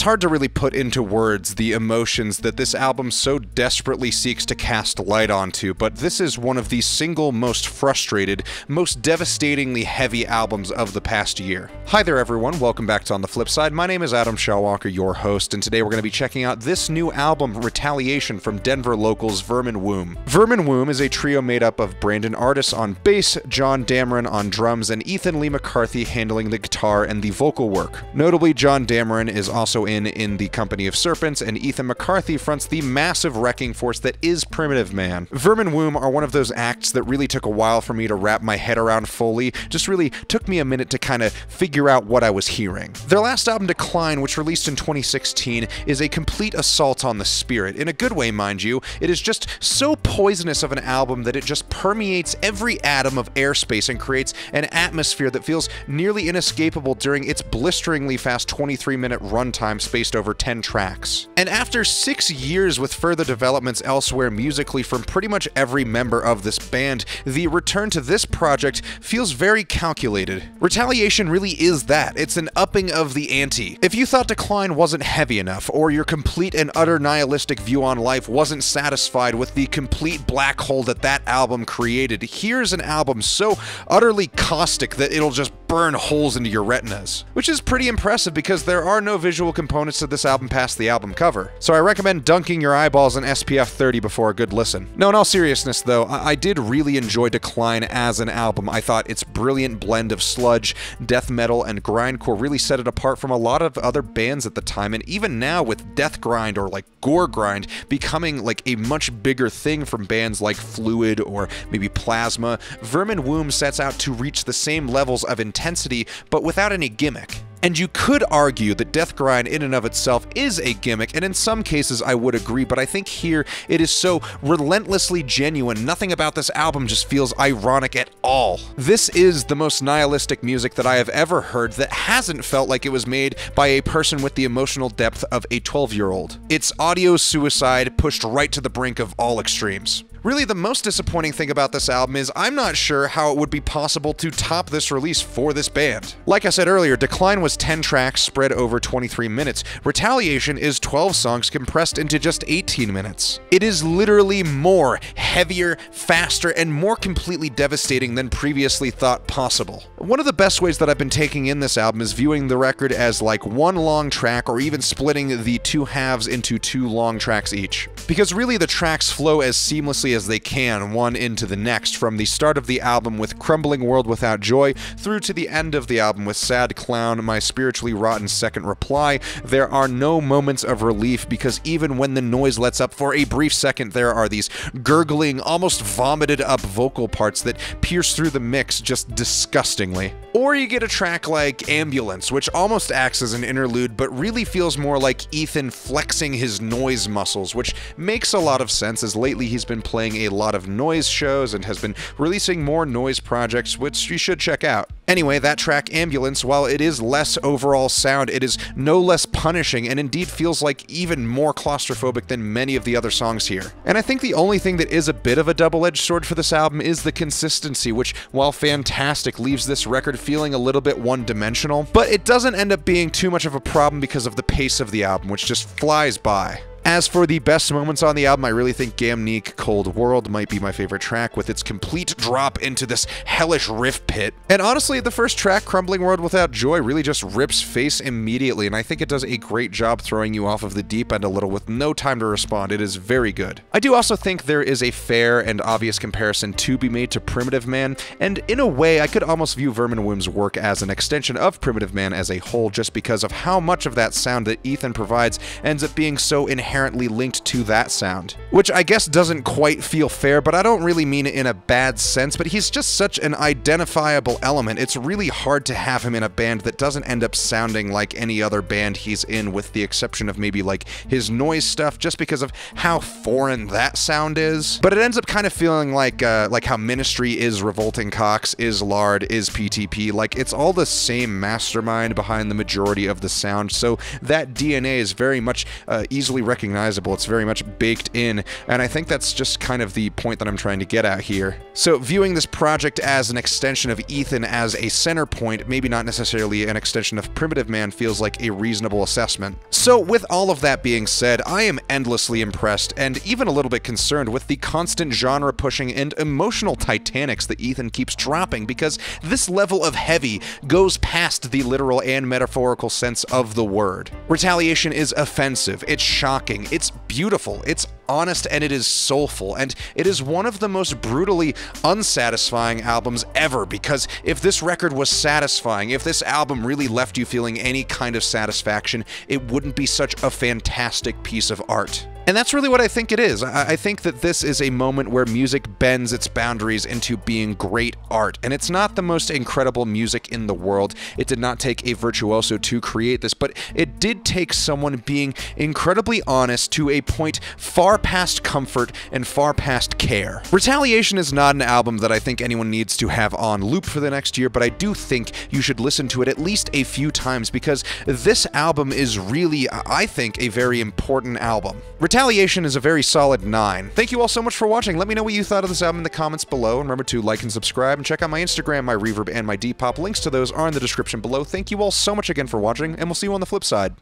hard to really put into words the emotions that this album so desperately seeks to cast light onto, but this is one of the single most frustrated, most devastatingly heavy albums of the past year. Hi there everyone, welcome back to On the Flip Side. My name is Adam Shellwalker, your host, and today we're going to be checking out this new album, Retaliation, from Denver locals Vermin. Vermin is a trio made up of Brandon Artis on bass, John Dameron on drums, and Ethan Lee McCarthy handling the guitar and the vocal work. Notably, John Dameron is also in the Company of Serpents, and Ethan McCarthy fronts the massive wrecking force that is Primitive Man. Vermin are one of those acts that really took a while for me to wrap my head around fully, just really took me a minute to kind of figure out what I was hearing. Their last album, Decline, which released in 2016, is a complete assault on the spirit. In a good way, mind you. It is just so poisonous of an album that it just permeates every atom of airspace and creates an atmosphere that feels nearly inescapable during its blisteringly fast 23-minute runtime spaced over 10 tracks. And after 6 years with further developments elsewhere musically from pretty much every member of this band, the return to this project feels very calculated. Retaliation really is that. It's an upping of the ante. If you thought Decline wasn't heavy enough, or your complete and utter nihilistic view on life wasn't satisfied with the complete black hole that that album created, here's an album so utterly caustic that it'll just burn holes into your retinas. Which is pretty impressive because there are no visual components to this album past the album cover. So I recommend dunking your eyeballs in SPF 30 before a good listen. No, in all seriousness though, I did really enjoy Decline as an album. I thought its brilliant blend of sludge, death metal, and grindcore really set it apart from a lot of other bands at the time, and even now with death grind or like gore grind becoming like a much bigger thing from bands like Fluid or maybe Plasma, Vermin sets out to reach the same levels of intensity but without any gimmick. And you could argue that death grind in and of itself is a gimmick, and in some cases I would agree, but I think here it is so relentlessly genuine, nothing about this album just feels ironic at all. This is the most nihilistic music that I have ever heard that hasn't felt like it was made by a person with the emotional depth of a 12-year-old. It's audio suicide pushed right to the brink of all extremes. Really, the most disappointing thing about this album is I'm not sure how it would be possible to top this release for this band. Like I said earlier, Decline was 10 tracks spread over 23 minutes. Retaliation is 12 songs compressed into just 18 minutes. It is literally more, heavier, faster, and more completely devastating than previously thought possible. One of the best ways that I've been taking in this album is viewing the record as like one long track or even splitting the two halves into 2 long tracks each. Because really the tracks flow as seamlessly as they can, one into the next, from the start of the album with Crumbling World Without Joy through to the end of the album with Sad Clown, My Spiritually Rotten Second Reply. There are no moments of relief because even when the noise lets up for a brief second, there are these gurgling, almost vomited up vocal parts that pierce through the mix just disgustingly. Or you get a track like Ambulance, which almost acts as an interlude but really feels more like Ethan flexing his noise muscles, which makes a lot of sense as lately he's been playing a lot of noise shows and has been releasing more noise projects, which you should check out. Anyway, that track Ambulance, while it is less overall sound, it is no less punishing and indeed feels like even more claustrophobic than many of the other songs here. And I think the only thing that is a bit of a double-edged sword for this album is the consistency, which, while fantastic, leaves this record feeling a little bit one-dimensional, but it doesn't end up being too much of a problem because of the pace of the album, which just flies by. As for the best moments on the album, I really think Gamnique Cold World might be my favorite track, with its complete drop into this hellish riff pit. And honestly, the first track, Crumbling World Without Joy, really just rips face immediately, and I think it does a great job throwing you off of the deep end a little with no time to respond. It is very good. I do also think there is a fair and obvious comparison to be made to Primitive Man, and in a way, I could almost view Vermin work as an extension of Primitive Man as a whole, just because of how much of that sound that Ethan provides ends up being so inherently linked to that sound. Which I guess doesn't quite feel fair, but I don't really mean it in a bad sense, but he's just such an identifiable element. It's really hard to have him in a band that doesn't end up sounding like any other band he's in, with the exception of maybe like his noise stuff, just because of how foreign that sound is. But it ends up kind of feeling like how Ministry is Revolting Cox, is Lard, is PTP, like it's all the same mastermind behind the majority of the sound, so that DNA is very much easily recognized unrecognizable. It's very much baked in, and I think that's just kind of the point that I'm trying to get at here. So viewing this project as an extension of Ethan as a center point, maybe not necessarily an extension of Primitive Man, feels like a reasonable assessment. So with all of that being said, I am endlessly impressed and even a little bit concerned with the constant genre-pushing and emotional Titanics that Ethan keeps dropping, because this level of heavy goes past the literal and metaphorical sense of the word. Retaliation is offensive, it's shocking, it's beautiful, it's honest, and it is soulful, and it is one of the most brutally unsatisfying albums ever, because if this record was satisfying, if this album really left you feeling any kind of satisfaction, it wouldn't be such a fantastic piece of art. And that's really what I think it is. I think that this is a moment where music bends its boundaries into being great art, and it's not the most incredible music in the world. It did not take a virtuoso to create this, but it did take someone being incredibly honest to a point far past comfort and far past care. Retaliation is not an album that I think anyone needs to have on loop for the next year, but I do think you should listen to it at least a few times, because this album is really, I think, a very important album. Retaliation is a very solid 9. Thank you all so much for watching. Let me know what you thought of this album in the comments below, and remember to like and subscribe, and check out my Instagram, my Reverb, and my Depop. Links to those are in the description below. Thank you all so much again for watching, and we'll see you on the flip side.